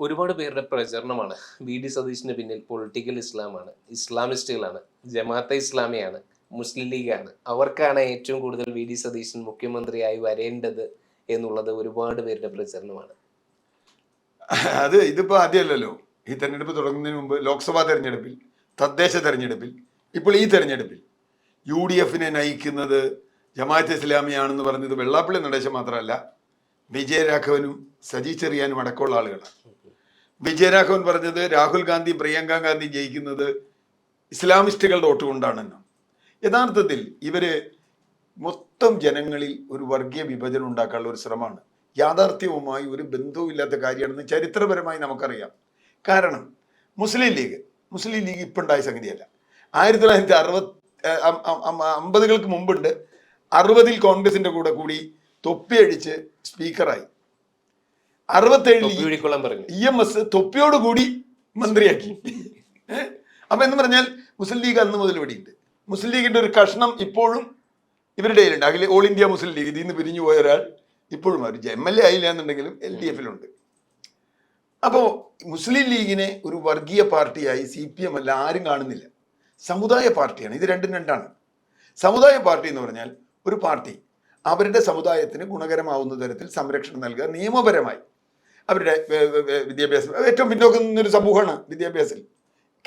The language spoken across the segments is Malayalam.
ഒരുപാട് പേരുടെ പ്രചരണമാണ് വി ഡി സതീശിന് പിന്നിൽ പൊളിറ്റിക്കൽ ഇസ്ലാമാണ്, ഇസ്ലാമിസ്റ്റുകളാണ്, ജമാഅത്തെ ഇസ്ലാമിയാണ്, മുസ്ലിം ലീഗാണ്, അവർക്കാണ് ഏറ്റവും കൂടുതൽ വി ഡി സതീശൻ മുഖ്യമന്ത്രിയായി വരേണ്ടത് എന്നുള്ളത് ഒരുപാട് പേരുടെ പ്രചരണമാണ്. ഇതിപ്പോ ആദ്യമല്ലല്ലോ. ഈ തെരഞ്ഞെടുപ്പ് തുടങ്ങുന്നതിന് മുമ്പ് ലോക്സഭാ തെരഞ്ഞെടുപ്പിൽ, തദ്ദേശ തെരഞ്ഞെടുപ്പിൽ, ഇപ്പോൾ ഈ തെരഞ്ഞെടുപ്പിൽ UDF നയിക്കുന്നത് ജമാഅത്തെ ഇസ്ലാമിയാണെന്ന് പറഞ്ഞത് വെള്ളാപ്പള്ളി നടേശൻ മാത്രമല്ല, വിജയരാഘവനും സജി ചെറിയാനും അടക്കമുള്ള ആളുകളാണ്. വിജയരാഘവൻ പറഞ്ഞത് രാഹുൽ ഗാന്ധി പ്രിയങ്ക ഗാന്ധി ജയിക്കുന്നത് ഇസ്ലാമിസ്റ്റുകളുടെ വോട്ട് കൊണ്ടാണെന്ന്. യഥാർത്ഥത്തിൽ ഇവര് മൊത്തം ജനങ്ങളിൽ ഒരു വർഗീയ വിഭജനം ഉണ്ടാക്കാനുള്ള ഒരു ശ്രമമാണ്. യാഥാർത്ഥ്യവുമായി ഒരു ബന്ധവുമില്ലാത്ത കാര്യമാണെന്ന് ചരിത്രപരമായി നമുക്കറിയാം. കാരണം മുസ്ലിം ലീഗ് ഇപ്പം ഉണ്ടായ സംഗതിയല്ല. 1950 മുമ്പുണ്ട്. 60 കോൺഗ്രസിന്റെ കൂടെ കൂടി തൊപ്പിയടിച്ച് സ്പീക്കറായി. 67 EMS തൊപ്പിയോടുകൂടി മന്ത്രിയാക്കി. അപ്പൊ എന്ന് പറഞ്ഞാൽ മുസ്ലിം ലീഗ് അന്ന് മുതൽ ഇവിടെയുണ്ട്. മുസ്ലിം ലീഗിന്റെ ഒരു കഷ്ണം ഇപ്പോഴും ഇവരുടെ കയ്യിലുണ്ട്. ഓൾ ഇന്ത്യ മുസ്ലിം ലീഗ്, ഇതിൽ നിന്ന് പിരിഞ്ഞു പോയ ഒരാൾ ഇപ്പോഴും അവർ MLA ആയില്ല എന്നുണ്ടെങ്കിലും LDF അപ്പോൾ മുസ്ലിം ലീഗിനെ ഒരു വർഗീയ പാർട്ടിയായി CPM അല്ല ആരും കാണുന്നില്ല. സമുദായ പാർട്ടിയാണ്. ഇത് രണ്ടും രണ്ടാണ്. സമുദായ പാർട്ടി എന്ന് പറഞ്ഞാൽ ഒരു പാർട്ടി അവരുടെ സമുദായത്തിന് ഗുണകരമാവുന്ന തരത്തിൽ സംരക്ഷണം നൽകുക, നിയമപരമായി അവരുടെ വിദ്യാഭ്യാസം. ഏറ്റവും പിന്നോക്കം നിന്നൊരു സമൂഹമാണ് വിദ്യാഭ്യാസത്തിൽ.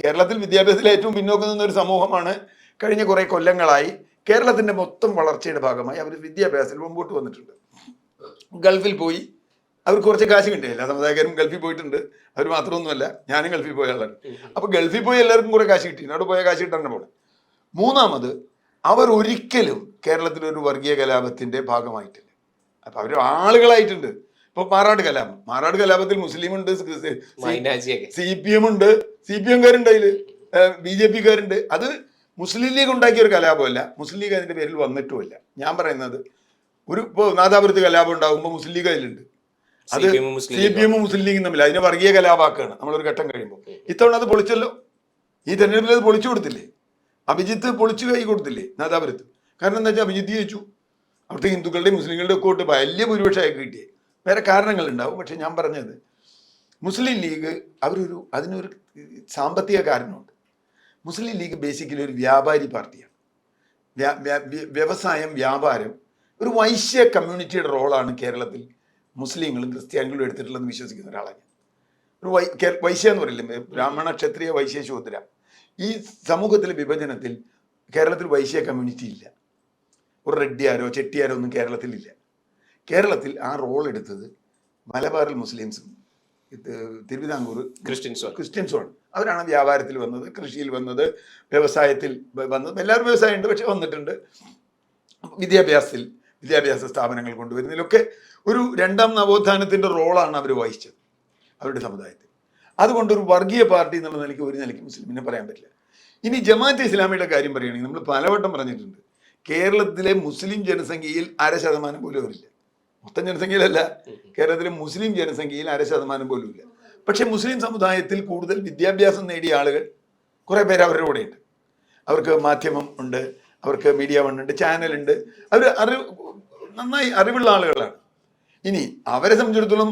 കേരളത്തിൽ വിദ്യാഭ്യാസത്തിൽ ഏറ്റവും പിന്നോക്കം നിന്നൊരു സമൂഹമാണ്. കഴിഞ്ഞ കുറേ കൊല്ലങ്ങളായി കേരളത്തിന്റെ മൊത്തം വളർച്ചയുടെ ഭാഗമായി അവർ വിദ്യാഭ്യാസത്തിൽ മുമ്പോട്ട് വന്നിട്ടുണ്ട്. ഗൾഫിൽ പോയി അവർക്ക് കുറച്ച് കാശ് കിട്ടിയ എല്ലാ സമുദായക്കാരും ഗൾഫിൽ പോയിട്ടുണ്ട്. അവർ മാത്രമൊന്നുമല്ല, ഞാനും ഗൾഫിൽ പോയ ആളാണ്. അപ്പൊ ഗൾഫിൽ പോയി എല്ലാവർക്കും കുറെ കാശ് കിട്ടി. അവിടെ പോയ കാശ് കിട്ടാൻ പോണെ. മൂന്നാമത്, അവർ ഒരിക്കലും കേരളത്തിലൊരു വർഗീയ കലാപത്തിന്റെ ഭാഗമായിട്ടില്ല. അപ്പൊ അവർ ആളുകളായിട്ടുണ്ട്. ഇപ്പൊ മാറാട് കലാപത്തിൽ മുസ്ലിം ഉണ്ട്, CPM ഉണ്ട്, CPM-കാരുണ്ട്, അതില് BJP-കാരുണ്ട്. അത് മുസ്ലിം ലീഗ് ഉണ്ടാക്കിയ ഒരു കലാപമല്ല. മുസ്ലിം ലീഗ് അതിന്റെ പേരിൽ വന്നിട്ടുമില്ല. ഞാൻ പറയുന്നത് ഇപ്പോൾ നാദാപുരത്ത് കലാപം ഉണ്ടാകുമ്പോൾ മുസ്ലിം ലീഗ് അതിലുണ്ട്. അത് CPM മുസ്ലിം ലീഗും തമ്മിൽ അതിനെ വർഗീയ കലാപാക്കാണ് നമ്മളൊരു ഘട്ടം കഴിയുമ്പോൾ. ഇത്തവണ അത് പൊളിച്ചല്ലോ. ഈ തെരഞ്ഞെടുപ്പിൽ അത് പൊളിച്ചു കൊടുത്തില്ലേ? അഭിജിത്ത് പൊളിച്ചു കൈ കൊടുത്തില്ലേ നാദാപുരത്ത്? കാരണം എന്താ വെച്ചാൽ അഭിജിത്ത് ജയിച്ചു. അവിടുത്തെ ഹിന്ദുക്കളുടെയും മുസ്ലിങ്ങളുടെ ഒക്കെ വോട്ട് വലിയ ഭൂരിപക്ഷമായി കിട്ടിയേ. വേറെ കാരണങ്ങളുണ്ടാവും. പക്ഷെ ഞാൻ പറഞ്ഞത് മുസ്ലിം ലീഗ് അതിനൊരു സാമ്പത്തിക കാരണമുണ്ട്. മുസ്ലിം ലീഗ് ബേസിക്കലി ഒരു വ്യാപാരി പാർട്ടിയാണ്. വ്യവസായം, വ്യാപാരം, ഒരു വൈശ്യ കമ്മ്യൂണിറ്റിയുടെ റോളാണ് കേരളത്തിൽ മുസ്ലിങ്ങളും ക്രിസ്ത്യാനികളും എടുത്തിട്ടുള്ളതെന്ന് വിശ്വസിക്കുന്ന ഒരാളാണ് ഞാൻ. ഒരു വൈശ്യ എന്ന് പറയില്ലേ, ബ്രാഹ്മണ, ക്ഷത്രിയ, വൈശ്യ, ശൂദ്ര. ഈ സമൂഹത്തിലെ വിഭജനത്തിൽ കേരളത്തിൽ വൈശ്യ കമ്മ്യൂണിറ്റി ഇല്ല. ഒരു റെഡ്ഡിയാരോ ചെട്ടിയാരോ ഒന്നും കേരളത്തിലില്ല. കേരളത്തിൽ ആ റോൾ എടുത്തത് മലബാറിൽ മുസ്ലിംസും തിരുവിതാംകൂർ ക്രിസ്ത്യൻസുമാണ്. അവരാണ് വ്യാപാരത്തിൽ വന്നത്, കൃഷിയിൽ വന്നത്, വ്യവസായത്തിൽ വന്നത്. എല്ലാവരും വ്യവസായം ഉണ്ട്, പക്ഷെ വന്നിട്ടുണ്ട്. വിദ്യാഭ്യാസ സ്ഥാപനങ്ങൾ കൊണ്ടുവരുന്നതിലൊക്കെ ഒരു രണ്ടാം നവോത്ഥാനത്തിന്റെ റോളാണ് അവർ വഹിച്ചത് അവരുടെ സമുദായത്തിൽ. അതുകൊണ്ട് ഒരു വർഗീയ പാർട്ടി എന്നുള്ള നിലയ്ക്ക് ഒരു നിലയ്ക്ക് മുസ്ലിമിനെ പറയാൻ പറ്റില്ല. ഇനി ജമാഅത്തെ ഇസ്ലാമിയുടെ കാര്യം പറയുകയാണെങ്കിൽ നമ്മൾ പലവട്ടം പറഞ്ഞിട്ടുണ്ട്, കേരളത്തിലെ മുസ്ലിം ജനസംഖ്യയിൽ 0.5% പോലും അവരില്ല. മൊത്തം ജനസംഖ്യയിലല്ല, കേരളത്തിലെ മുസ്ലിം ജനസംഖ്യയിൽ 0.5% പോലും ഇല്ല. പക്ഷെ മുസ്ലിം സമുദായത്തിൽ കൂടുതൽ വിദ്യാഭ്യാസം നേടിയ ആളുകൾ കുറെ പേര് അവരുടെ കൂടെയുണ്ട്. അവർക്ക് മാധ്യമം ഉണ്ട്, അവർക്ക് മീഡിയ വൺ ഉണ്ട്, ചാനലുണ്ട്. അവർ നന്നായി അറിവുള്ള ആളുകളാണ്. ഇനി അവരെ സംബന്ധിച്ചിടത്തോളം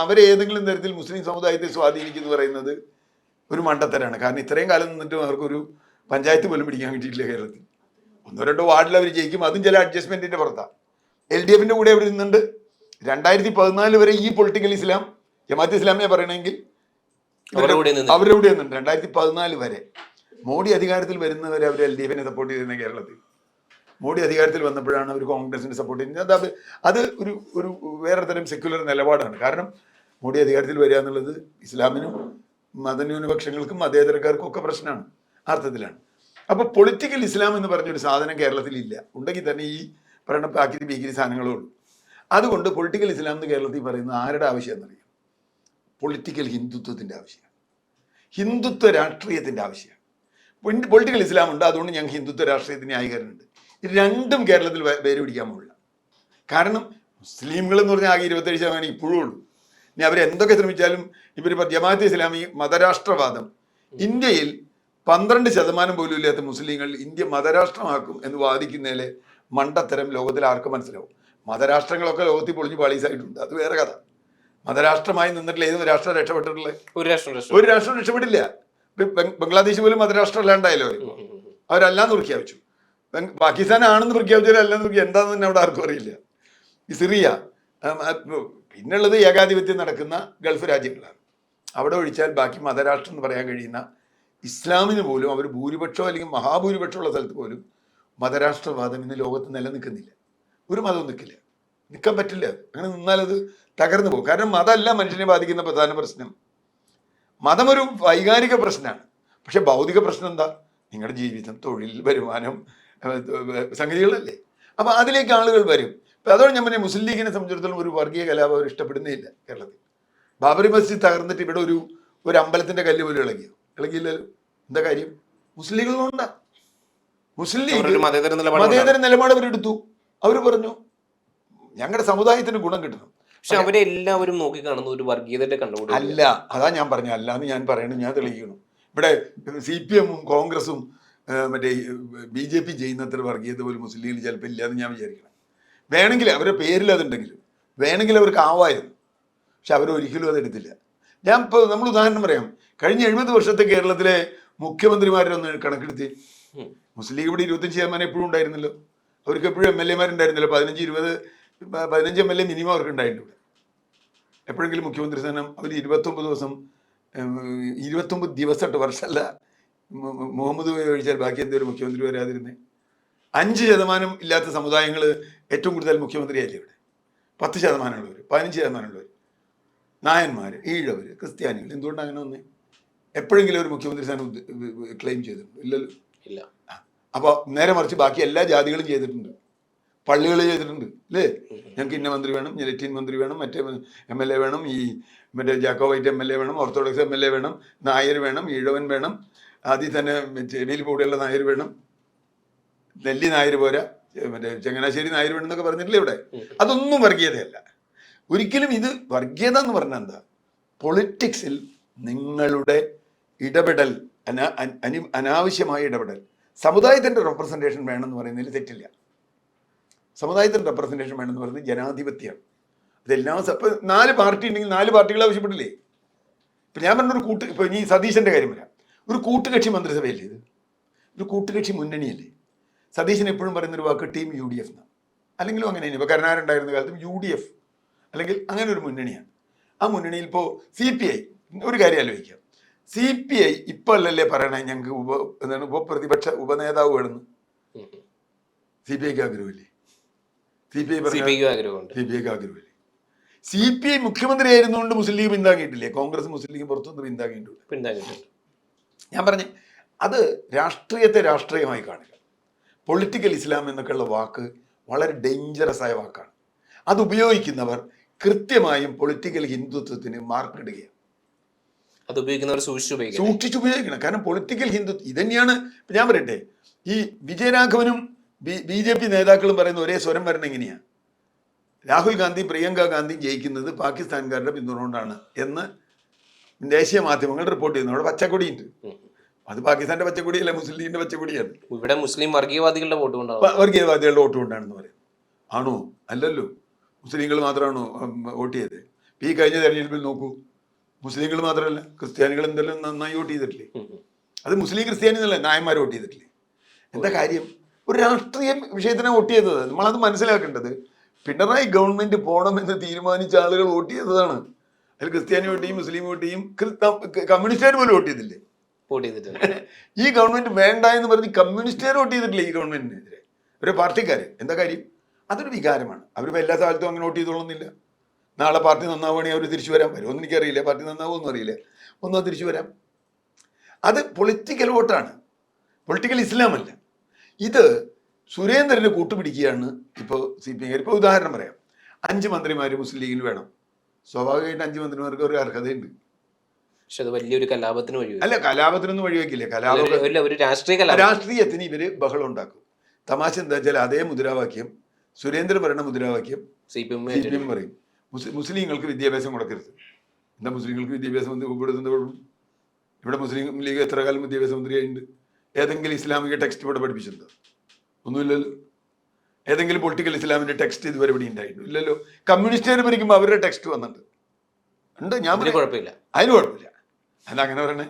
അവരെ ഏതെങ്കിലും തരത്തിൽ മുസ്ലിം സമുദായത്തെ സ്വാധീനിക്കുന്നു പറയുന്നത് ഒരു മണ്ടത്തരാണ്. കാരണം ഇത്രയും കാലം നിന്നിട്ടും അവർക്കൊരു പഞ്ചായത്ത് പോലും പിടിക്കാൻ കിട്ടിയിട്ടില്ല കേരളത്തിൽ. 1-2 വാർഡിൽ അവർ ജയിക്കും, അതും ചില അഡ്ജസ്റ്റ്മെന്റിന്റെ പുറത്താണ്. LDF-ന്റെ കൂടെ അവർ നിന്നുണ്ട്. 2014 വരെ ഈ പൊളിറ്റിക്കൽ ഇസ്ലാം, ജമാഅത്തെ ഇസ്ലാമിയെ പറയണമെങ്കിൽ അവരുടെ കൂടെ നിന്നുണ്ട്. 2014 വരെ. മോഡി അധികാരത്തിൽ വരുന്നവരെ അവർ LDF-നെ സപ്പോർട്ട് ചെയ്തിരുന്ന കേരളത്തിൽ. മോഡി അധികാരത്തിൽ വന്നപ്പോഴാണ് അവർ കോൺഗ്രസിനെ സപ്പോർട്ട് ചെയ്യുന്നത്. അത് ഒരു വേറെ തരം സെക്യുലർ നിലപാടാണ്. കാരണം മോഡി അധികാരത്തിൽ വരിക എന്നുള്ളത് ഇസ്ലാമിനും മതന്യൂനപക്ഷങ്ങൾക്കും മതേതരക്കാർക്കും ഒക്കെ പ്രശ്നമാണ്, അർത്ഥത്തിലാണ്. അപ്പൊ പൊളിറ്റിക്കൽ ഇസ്ലാം എന്ന് പറഞ്ഞൊരു സാധനം കേരളത്തിൽ ഇല്ല. ഉണ്ടെങ്കിൽ തന്നെ ഈ പറയുന്ന പാക്കിരി ബീക്കിരി സാധനങ്ങളേ ഉള്ളൂ. അതുകൊണ്ട് പൊളിറ്റിക്കൽ ഇസ്ലാം എന്ന് കേരളത്തിൽ പറയുന്നത് ആരുടെ ആവശ്യം എന്നറിയാം? പൊളിറ്റിക്കൽ ഹിന്ദുത്വത്തിന്റെ ആവശ്യമാണ്, ഹിന്ദുത്വ രാഷ്ട്രീയത്തിന്റെ ആവശ്യമാണ്. പൊളിറ്റിക്കൽ ഇസ്ലാം ഉണ്ട്, അതുകൊണ്ട് ഞങ്ങൾക്ക് ഹിന്ദുത്വ രാഷ്ട്രീയത്തിന് ന്യായീകരണമുണ്ട്. ഇത് രണ്ടും കേരളത്തിൽ പേര് പിടിക്കാൻ പോകില്ല. കാരണം മുസ്ലിംകൾ എന്ന് പറഞ്ഞാൽ ആകെ 27% ഇപ്പോഴും ഉള്ളൂ. ഇനി അവരെന്തൊക്കെ ശ്രമിച്ചാലും ഇവരിപ്പോൾ ജമാഅത്തെ ഇസ്ലാമി മതരാഷ്ട്രവാദം, ഇന്ത്യയിൽ 12% പോലും ഇല്ലാത്ത മുസ്ലിങ്ങൾ ഇന്ത്യ മതരാഷ്ട്രമാക്കും എന്ന് വാദിക്കുന്നതിലെ മണ്ടത്തരം ലോകത്തിൽ ആർക്കും മനസ്സിലാവും. മതരാഷ്ട്രങ്ങളൊക്കെ ലോകത്തിൽ പൊളിഞ്ഞ് പാളീസായിട്ടുണ്ട്, അത് വേറെ കഥ. മതരാഷ്ട്രമായി നിന്നിട്ടില്ല. ഏത് രാഷ്ട്രം രക്ഷപ്പെട്ടിട്ടുള്ളത്? ഒരു ഒരു രാഷ്ട്രം രക്ഷപ്പെട്ടില്ല. ബംഗ്ലാദേശ് പോലും മതരാഷ്ട്രം അല്ലാണ്ടായല്ലോ അവരല്ലാന്ന് പ്രഖ്യാപിച്ചു. പാകിസ്ഥാൻ ആണെന്ന് പ്രഖ്യാപിച്ചാലും അല്ലാന്ന് എന്താന്ന് തന്നെ അവിടെ ആർക്കും അറിയില്ല. ഈ സിറിയ, പിന്നുള്ളത് ഏകാധിപത്യം നടക്കുന്ന ഗൾഫ് രാജ്യങ്ങളാണ്. അവിടെ ഒഴിച്ചാൽ ബാക്കി മതരാഷ്ട്രം എന്ന് പറയാൻ കഴിയുന്ന ഇസ്ലാമിന് പോലും അവർ ഭൂരിപക്ഷം അല്ലെങ്കിൽ മഹാഭൂരിപക്ഷമുള്ള സ്ഥലത്ത് പോലും മതരാഷ്ട്രവാദം ഇന്ന് ലോകത്ത് നിലനിൽക്കുന്നില്ല. ഒരു മതവും നിൽക്കില്ല, നിൽക്കാൻ പറ്റില്ല. അങ്ങനെ നിന്നാലത് തകർന്നു പോകും. കാരണം മതമല്ല മനുഷ്യനെ ബാധിക്കുന്ന പ്രധാന പ്രശ്നം. മതം ഒരു വൈകാരിക പ്രശ്നമാണ്. പക്ഷെ ഭൗതിക പ്രശ്നം എന്താ? നിങ്ങളുടെ ജീവിതം, തൊഴിൽ, വരുമാനം, സംഗതികളല്ലേ. അപ്പം അതിലേക്ക് ആളുകൾ വരും. അപ്പം അതോടെ ഞാൻ പറഞ്ഞ മുസ്ലിം ലീഗിനെ സംബന്ധിച്ചിടത്തോളം ഒരു വർഗീയ കലാപം അവർ ഇഷ്ടപ്പെടുന്നേ ഇല്ല. കേരളത്തിൽ ബാബറി മസ്ജിദ് തകർന്നിട്ട് ഇവിടെ ഒരു അമ്പലത്തിന്റെ കല്ല് പോലും ഇളകിയില്ലല്ലോ. എന്താ കാര്യം? മുസ്ലിം ലീഗുകളുണ്ടാ. മുസ്ലിം ലീഗ് മതേതര നിലപാട് അവരെടുത്തു. അവർ പറഞ്ഞു ഞങ്ങളുടെ സമുദായത്തിന് ഗുണം കിട്ടണം. പക്ഷെ അവരെ എല്ലാവരും നോക്കി കാണുന്ന ഒരു വർഗീയതയുടെ കണ്ടുപിടി അല്ല. അതാ ഞാൻ പറഞ്ഞു, അല്ലാന്ന് ഞാൻ പറയണം, ഞാൻ തെളിയിക്കണം. ഇവിടെ CPM-ഉം കോൺഗ്രസും മറ്റേ BJP ചെയ്യുന്നത്ര വർഗീയത പോലും മുസ്ലിം ലീഗിൽ ചിലപ്പോൾ ഇല്ലാന്ന് ഞാൻ വിചാരിക്കണം. വേണമെങ്കിൽ അവരുടെ പേരിൽ അതുണ്ടെങ്കിലും വേണമെങ്കിൽ അവർക്ക് ആവായിരുന്നു. പക്ഷെ അവരൊരിക്കലും അതെടുത്തില്ല. ഞാൻ ഇപ്പോൾ നമ്മൾ ഉദാഹരണം പറയാം. കഴിഞ്ഞ 70 വർഷത്തെ കേരളത്തിലെ മുഖ്യമന്ത്രിമാരൊന്ന് കണക്കെടുത്തി. മുസ്ലിം ലീഗ് ഇവിടെ 25% എപ്പോഴും ഉണ്ടായിരുന്നല്ലോ. അവർക്ക് എപ്പോഴും MLA-മാരുണ്ടായിരുന്നല്ലോ. 15 MLA മിനിമം അവർക്ക് ഉണ്ടായിട്ടുണ്ട്. എപ്പോഴെങ്കിലും മുഖ്യമന്ത്രി സ്ഥാനം അവർ 29 ദിവസം 29 ദിവസം വർഷമല്ല മുഹമ്മദ് ഒഴിച്ചാൽ ബാക്കി എന്തൊരു മുഖ്യമന്ത്രി വരാതിരുന്നേ. 5% ഇല്ലാത്ത സമുദായങ്ങൾ ഏറ്റവും കൂടുതൽ മുഖ്യമന്ത്രിയായില്ലേ ഇവിടെ. 10% ഉള്ളവർ, 15% ഉള്ളവർ, നായന്മാർ, ഈഴവർ, ക്രിസ്ത്യാനികൾ. എന്തുകൊണ്ടാണ് അങ്ങനെ വന്നേ? എപ്പോഴെങ്കിലും ഒരു മുഖ്യമന്ത്രി സ്ഥാനം ക്ലെയിം ചെയ്തിട്ടുണ്ട്? ഇല്ലല്ലോ. ഇല്ല. അപ്പോൾ നേരെ മറിച്ച് ബാക്കി എല്ലാ ജാതികളും ചെയ്തിട്ടുണ്ട്. പള്ളികൾ ചെയ്തിട്ടുണ്ട് അല്ലേ. ഞങ്ങൾക്ക് ഇന്ന മന്ത്രി വേണം, ലത്തീൻ മന്ത്രി വേണം, മറ്റേ MLA വേണം, ഈ മറ്റേ ജാക്കോബൈറ്റ് MLA വേണം, ഓർത്തഡോക്സ് MLA വേണം, നായർ വേണം, ഈഴവൻ വേണം, ആദ്യം തന്നെ ചെവിയിൽ കൂടെയുള്ള നായർ വേണം, നെല്ലി നായർ പോരാ, മറ്റേ ചങ്ങനാശ്ശേരി നായർ വേണം എന്നൊക്കെ പറഞ്ഞിട്ടില്ലേ ഇവിടെ. അതൊന്നും വർഗീയതയല്ല ഒരിക്കലും. ഇത് വർഗീയത എന്ന് പറഞ്ഞാൽ എന്താ? പൊളിറ്റിക്സിൽ നിങ്ങളുടെ ഇടപെടൽ, അനാവശ്യമായ ഇടപെടൽ. സമുദായത്തിൻ്റെ റെപ്രസെൻറ്റേഷൻ വേണമെന്ന് പറയുന്നതിൽ തെറ്റില്ല. സമുദായത്തിൻ്റെ റെപ്രസെൻറ്റേഷൻ വേണമെന്ന് പറയുന്നത് ജനാധിപത്യമാണ്. അതെല്ലാം ഇപ്പം 4 പാർട്ടി ഉണ്ടെങ്കിൽ 4 പാർട്ടികൾ ആവശ്യപ്പെട്ടില്ലേ? ഇപ്പം ഞാൻ പറഞ്ഞൊരു ഇപ്പം ഇനി സതീശൻ്റെ കാര്യം വരാം. ഒരു കൂട്ടുകക്ഷി മന്ത്രിസഭയല്ലേ ഇത്? ഒരു കൂട്ടുകക്ഷി മുന്നണിയല്ലേ? സതീശൻ എപ്പോഴും പറയുന്നൊരു വാക്ക് ടീം UDF എന്നാണ്. അല്ലെങ്കിലും അങ്ങനെ തന്നെ. ഇപ്പോൾ കരുണാകരനുണ്ടായിരുന്ന കാലത്തും UDF അല്ലെങ്കിൽ അങ്ങനെ ഒരു മുന്നണിയാണ്. ആ മുന്നണിയിൽ ഇപ്പോൾ CPI ഒരു കാര്യം ആലോചിക്കാം. CPI ഇപ്പം അല്ലല്ലേ പറയണേ ഞങ്ങൾക്ക് ഉപപ്രതിപക്ഷ ഉപനേതാവ് വേണമെന്ന്. CPIക്ക് ആഗ്രഹമില്ലേ? CPIക്ക് ആഗ്രഹമില്ലേ? CPI മുഖ്യമന്ത്രി ആയിരുന്നുകൊണ്ട് മുസ്ലിം ലീഗ് പിന്താങ്ങിയിട്ടില്ലേ? കോൺഗ്രസ് മുസ്ലിം ലീഗ് പുറത്തുനിന്ന് പിന്താങ്ങിയിട്ടുണ്ട്. ഞാൻ പറഞ്ഞേ അത് രാഷ്ട്രീയത്തെ രാഷ്ട്രീയമായി കാണുക. പൊളിറ്റിക്കൽ ഇസ്ലാം എന്നൊക്കെയുള്ള വാക്ക് വളരെ ഡേഞ്ചറസ് ആയ വാക്കാണ്. അത് ഉപയോഗിക്കുന്നവർ കൃത്യമായും പൊളിറ്റിക്കൽ ഹിന്ദുത്വത്തിന് മാർക്കിടുകയാണ്. അത് ഉപയോഗിക്കുന്നവർ സൂക്ഷിച്ചുപയോഗിക്കണം. കാരണം പൊളിറ്റിക്കൽ ഹിന്ദുത്വം ഇതന്നെയാണ്. ഞാൻ പറയട്ടെ, ഈ വിജയരാഘവനും BJP നേതാക്കളും പറയുന്ന ഒരേ സ്വരം വരണം എങ്ങനെയാണ്? രാഹുൽ ഗാന്ധി പ്രിയങ്ക ഗാന്ധി ജയിക്കുന്നത് പാകിസ്ഥാൻകാരുടെ പിന്തുണ കൊണ്ടാണ് എന്ന് ദേശീയ മാധ്യമങ്ങൾ റിപ്പോർട്ട് ചെയ്യുന്നു. അവിടെ പച്ചക്കൊടിയുണ്ട്. അത് പാകിസ്ഥാന്റെ പച്ചക്കൊടിയല്ല, മുസ്ലിം ലീഗിന്റെ പച്ചക്കൊടിയാണ്. ഇവിടെ മുസ്ലിം വർഗീയവാദികളുടെ വോട്ട് കൊണ്ടാണ്, വർഗീയവാദികളുടെ വോട്ട് കൊണ്ടാണെന്ന് പറയുന്നത്. ആണോ? അല്ലല്ലോ. മുസ്ലിങ്ങൾ മാത്രമാണോ വോട്ട് ചെയ്തത്? ഈ കഴിഞ്ഞ തെരഞ്ഞെടുപ്പിൽ നോക്കൂ, മുസ്ലിങ്ങൾ മാത്രമല്ല ക്രിസ്ത്യാനികൾ എന്തെല്ലാം നന്നായി വോട്ട് ചെയ്തിട്ടില്ലേ? അത് മുസ്ലിം ക്രിസ്ത്യാനി എന്നല്ല, നായന്മാർ വോട്ട് ചെയ്തിട്ടില്ലേ? എന്താ കാര്യം? ഒരു രാഷ്ട്രീയ വിഷയത്തിനാണ് വോട്ട് ചെയ്തത്. നമ്മളത് മനസ്സിലാക്കേണ്ടത്. പിണറായി ഗവൺമെന്റ് പോകണമെന്ന് തീരുമാനിച്ച ആളുകൾ വോട്ട് ചെയ്തതാണ്. അതിൽ ക്രിസ്ത്യാനി വോട്ട് ചെയ്യും, മുസ്ലിം വോട്ട് ചെയ്യും, കമ്മ്യൂണിസ്റ്റുകാർ പോലും വോട്ട് ചെയ്തില്ലേ? ഈ ഗവൺമെന്റ് വേണ്ട എന്ന് പറഞ്ഞ് കമ്മ്യൂണിസ്റ്റുകാർ വോട്ട് ചെയ്തിട്ടില്ലേ ഈ ഗവൺമെന്റിനെതിരെ? ഒരു പാർട്ടിക്കാര്. എന്താ കാര്യം? അതൊരു വികാരമാണ്. അവരിപ്പോൾ എല്ലാ സ്ഥലത്തും അങ്ങനെ വോട്ട് ചെയ്തോളുന്നില്ല. നാളെ പാർട്ടി നന്നാവുകയാണെങ്കിൽ അവർ തിരിച്ചു വരാൻ വരുമെന്ന് എനിക്കറിയില്ല. പാർട്ടി നന്നാവുമെന്നും അറിയില്ല. ഒന്നും തിരിച്ചു വരാം. അത് പൊളിറ്റിക്കൽ വോട്ടാണ്, പൊളിറ്റിക്കൽ ഇസ്ലാമല്ല. ഇത് സുരേന്ദ്രന് കൂട്ടുപിടിക്കുകയാണ് ഇപ്പോൾ CPI. ഇപ്പോൾ ഉദാഹരണം പറയാം. 5 മന്ത്രിമാർ മുസ്ലിം ലീഗിൽ വേണം. സ്വാഭാവികമായിട്ട് 5 മന്ത്രിമാർക്ക് ഒരു അർഹതയുണ്ട്. പക്ഷെ അത് വലിയൊരു കലാപത്തിന് വഴി അല്ല, കലാപത്തിനൊന്നും വഴിവെക്കില്ല. രാഷ്ട്രീയത്തിന് ഇവര് ബഹളം ഉണ്ടാക്കും. തമാശ എന്താ വെച്ചാൽ അതേ മുദ്രാവാക്യം സുരേന്ദ്രൻ പറയുന്ന മുദ്രാവാക്യം CPM പറയും. മുസ്ലിങ്ങൾക്ക് വിദ്യാഭ്യാസം കൊടുക്കരുത്. എന്താ മുസ്ലിങ്ങൾക്ക് വിദ്യാഭ്യാസം ഉൾപ്പെടുത്തുന്ന കുഴപ്പം? ഇവിടെ മുസ്ലിം ലീഗ് എത്ര കാലം വിദ്യാഭ്യാസ മന്ത്രിയായിട്ടുണ്ട്? ഏതെങ്കിലും ഇസ്ലാമിക ടെക്സ്റ്റ് ഇവിടെ പഠിപ്പിച്ചിട്ടുണ്ടോ? ഒന്നുമില്ലല്ലോ. ഏതെങ്കിലും പൊളിറ്റിക്കൽ ഇസ്ലാമിന്റെ ടെക്സ്റ്റ് ഇതുവരെ ഇവിടെ ഉണ്ടായിട്ടുണ്ടോ? ഇല്ലല്ലോ. കമ്മ്യൂണിസ്റ്റുകാർ ഭരിക്കുമ്പോൾ അവരുടെ ടെക്സ്റ്റ് വന്നിട്ടുണ്ട്. ഉണ്ട്. ഞാൻ കുഴപ്പമില്ല, അതിന് കുഴപ്പമില്ല. അല്ല അങ്ങനെ പറയണേ.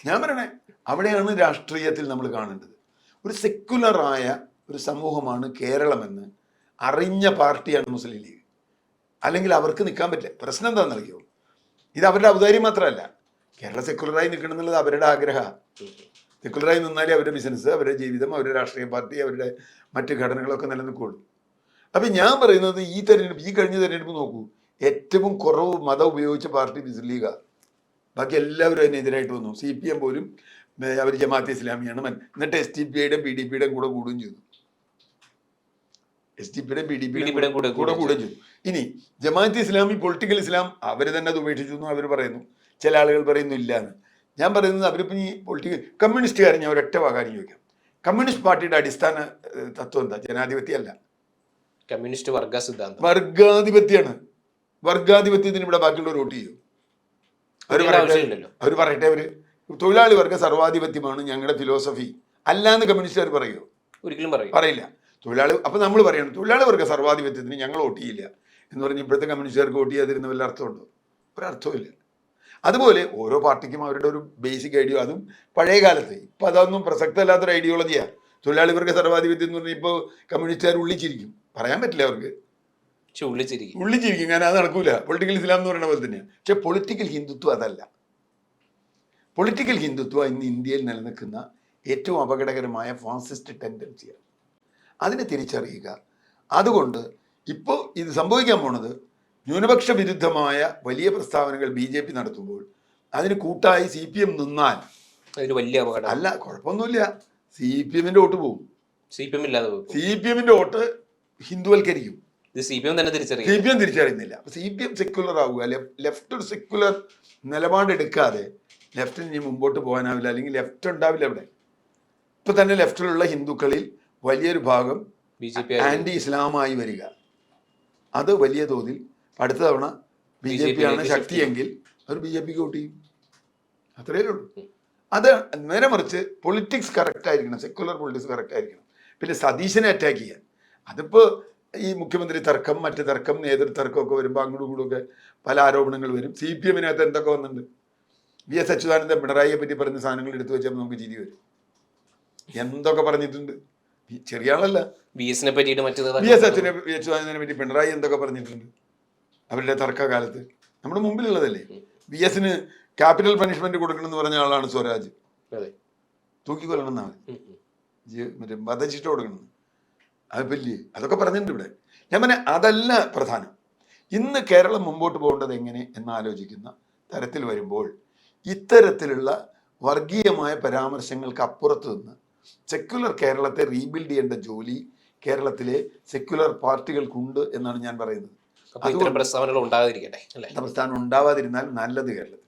ഞാൻ പറയണേ അവിടെയാണ് രാഷ്ട്രീയത്തിൽ നമ്മൾ കാണേണ്ടത്. ഒരു സെക്കുലറായ ഒരു സമൂഹമാണ് കേരളമെന്ന് അറിഞ്ഞ പാർട്ടിയാണ് മുസ്ലിം ലീഗ്. അല്ലെങ്കിൽ അവർക്ക് നിൽക്കാൻ പറ്റില്ല. പ്രശ്നം എന്താണെന്ന് അറിയോ? ഇത് അവരുടെ ഔദാര്യം മാത്രമല്ല. കേരള സെക്കുലറായി നിൽക്കണം എന്നുള്ളത് അവരുടെ ആഗ്രഹമാണ്. സെക്കുലറായി നിന്നാലേ അവരുടെ ബിസിനസ്, അവരുടെ ജീവിതം, അവരുടെ രാഷ്ട്രീയ പാർട്ടി, അവരുടെ മറ്റ് ഘടനകളൊക്കെ നിലനിൽക്കുള്ളൂ. അപ്പം ഞാൻ പറയുന്നത് ഈ കഴിഞ്ഞ തെരഞ്ഞെടുപ്പ് നോക്കൂ, ഏറ്റവും കുറവ് മതം ഉപയോഗിച്ച പാർട്ടി മുസ്ലിം ലീഗാണ്. ബാക്കി എല്ലാവരും അതിനെതിരായിട്ട് വന്നു. CPM പോലും അവർ ജമാഅത്തെ ഇസ്ലാമിയാണ്. എന്നിട്ട് SDPയുടെയും PDPയുടെയും കൂടെ കൂടുകയും ചെയ്തു. SDPയുടെയും PDPയുടെയും കൂടെ കൂടുകയും ചെയ്തു. ഇനി ജമാഅത്തെ ഇസ്ലാമി, പൊളിറ്റിക്കൽ ഇസ്ലാം അവർ തന്നെ അത് ഉപേക്ഷിച്ചു എന്ന് അവർ പറയുന്നു. ചില ആളുകൾ പറയുന്നു ഇല്ല എന്ന്. ഞാൻ പറയുന്നത് അവരിപ്പം ഈ പൊളിറ്റിക്കൽ കമ്മ്യൂണിസ്റ്റുകാരൻ ഞാൻ ഒരൊറ്റ വാകാര്യം ചോദിക്കാം. കമ്മ്യൂണിസ്റ്റ് പാർട്ടിയുടെ അടിസ്ഥാന തത്വം എന്താ? ജനാധിപത്യമല്ല, കമ്മ്യൂണിസ്റ്റ് വർഗ സിദ്ധാന്തം, വർഗാധിപത്യമാണ്. വർഗാധിപത്യത്തിന് ഇവിടെ ബാക്കിയുള്ളവർ വോട്ട് ചെയ്യും. അവർ പറയട്ടെ, അവര് തൊഴിലാളി വർഗ സർവാധിപത്യമാണ് ഞങ്ങളുടെ ഫിലോസഫി അല്ലാന്ന് കമ്മ്യൂണിസ്റ്റുകാർ പറയുമോ? ഒരിക്കലും പറയില്ല. തൊഴിലാളി, അപ്പൊ നമ്മൾ പറയണം തൊഴിലാളി വർഗ സർവാധിപത്യത്തിന് ഞങ്ങൾ വോട്ട് ചെയ്യില്ല എന്ന് പറഞ്ഞ് ഇപ്പോഴത്തെ കമ്മ്യൂണിസ്റ്റുകാർക്ക് വോട്ട് ചെയ്യാതിരുന്ന വല്ല അർത്ഥമുണ്ടോ? ഒരർത്ഥമില്ല. അതുപോലെ ഓരോ പാർട്ടിക്കും അവരുടെ ഒരു ബേസിക് ഐഡിയ, അതും പഴയ കാലത്ത്. ഇപ്പൊ അതൊന്നും പ്രസക്തമല്ലാത്തൊരു ഐഡിയോളജിയാണ്. തൊഴിലാളി വർഗ സർവാധിപത്യം എന്ന് പറഞ്ഞാൽ ഇപ്പോൾ കമ്മ്യൂണിസ്റ്റുകാർ ഉള്ളിച്ചിരിക്കും. പറയാൻ പറ്റില്ല അവർക്ക്, ഉള്ളിച്ചിരിക്കും. കാരണം അത് നടക്കൂല. പൊളിറ്റിക്കൽ ഇസ്ലാം എന്ന് പറയുന്ന പോലെ തന്നെയാണ്. പക്ഷെ പൊളിറ്റിക്കൽ ഹിന്ദുത്വം അതല്ല. പൊളിറ്റിക്കൽ ഹിന്ദുത്വം ഇന്ന് ഇന്ത്യയിൽ നിലനിൽക്കുന്ന ഏറ്റവും അപകടകരമായ ഫാസിസ്റ്റ് ടെൻഡൻസിയാണ്. അതിനെ തിരിച്ചറിയുക. അതുകൊണ്ട് ഇപ്പോൾ ഇത് സംഭവിക്കാൻ പോണത്, ന്യൂനപക്ഷ വിരുദ്ധമായ വലിയ പ്രസ്താവനകൾ BJP നടത്തുമ്പോൾ അതിന് കൂട്ടായി CPM നിന്നാൽ വലിയ അപകടം അല്ല, കുഴപ്പമൊന്നുമില്ല. CPMന്റെ വോട്ട് പോകും. CPMന്റെ വോട്ട് ഹിന്ദുവൽക്കരിക്കും. CPM തിരിച്ചറിയുന്നില്ല. CPM സെക്യുലർ ആവുക. ലെഫ്റ്റ് ഒരു സെക്യുലർ നിലപാടെടുക്കാതെ ലെഫ്റ്റിന് ഇനി മുമ്പോട്ട് പോകാനാവില്ല. അല്ലെങ്കിൽ ലെഫ്റ്റ് ഉണ്ടാവില്ല അവിടെ. ഇപ്പൊ തന്നെ ലെഫ്റ്റിലുള്ള ഹിന്ദുക്കളിൽ വലിയൊരു ഭാഗം ആന്റി ഇസ്ലാമായി വരിക. അത് വലിയ തോതിൽ അടുത്ത തവണ BJP ആണ് ശക്തിയെങ്കിൽ അവർ BJPക്ക് വോട്ട് ചെയ്യും. അത്രയേ ഉള്ളൂ. അത് നേരെ മറിച്ച് പൊളിറ്റിക്സ് കറക്റ്റ് ആയിരിക്കണം, സെക്യുലർ പൊളിറ്റിക്സ് കറക്റ്റ് ആയിരിക്കണം. പിന്നെ സതീശനെ അറ്റാക്ക് ചെയ്യാൻ, അതിപ്പോ ഈ മുഖ്യമന്ത്രി തർക്കം, മറ്റ് തർക്കം, നേതൃതർക്കമൊക്കെ വരുമ്പോൾ അങ്ങോട്ടും ഇങ്ങോട്ടുമൊക്കെ പല ആരോപണങ്ങൾ വരും. CPMനകത്ത് എന്തൊക്കെ വന്നിട്ടുണ്ട്. VS അച്യുതാനന്ദൻ പിണറായിയെ പറ്റി പറഞ്ഞ സാധനങ്ങൾ എടുത്തു വെച്ചാൽ നമുക്ക് ചിരി വരും. എന്തൊക്കെ പറഞ്ഞിട്ടുണ്ട്. ചെറിയ ആളല്ല. VS അച്യുതാനന്ദനെ പറ്റി പിണറായി എന്തൊക്കെ പറഞ്ഞിട്ടുണ്ട് അവരുടെ തർക്കകാലത്ത്. നമ്മുടെ മുമ്പിലുള്ളതല്ലേ. VSന് ക്യാപിറ്റൽ പണിഷ്മെന്റ് കൊടുക്കണം എന്ന് പറഞ്ഞ ആളാണ് സ്വരാജ്. തൂക്കിക്കൊല്ലണം എന്നാണ്, മറ്റേ വധശിക്ഷ കൊടുക്കണം. അതില്ലേ, അതൊക്കെ പറഞ്ഞിട്ടുണ്ട് ഇവിടെ. ഞാൻ പറഞ്ഞ അതല്ല പ്രധാനം. ഇന്ന് കേരളം മുമ്പോട്ട് പോകേണ്ടത് എങ്ങനെ എന്നാലോചിക്കുന്ന തരത്തിൽ വരുമ്പോൾ ഇത്തരത്തിലുള്ള വർഗീയമായ പരാമർശങ്ങൾക്ക് അപ്പുറത്ത് നിന്ന് സെക്യുലർ കേരളത്തെ റീബിൽഡ് ചെയ്യേണ്ട ജോലി കേരളത്തിലെ സെക്യുലർ പാർട്ടികൾക്കുണ്ട് എന്നാണ് ഞാൻ പറയുന്നത്. പ്രസ്താവനകൾ ഉണ്ടാകാതിരിക്കട്ടെ. പ്രസ്ഥാനം ഉണ്ടാവാതിരുന്നാൽ നല്ലത് കേരളത്തിൽ.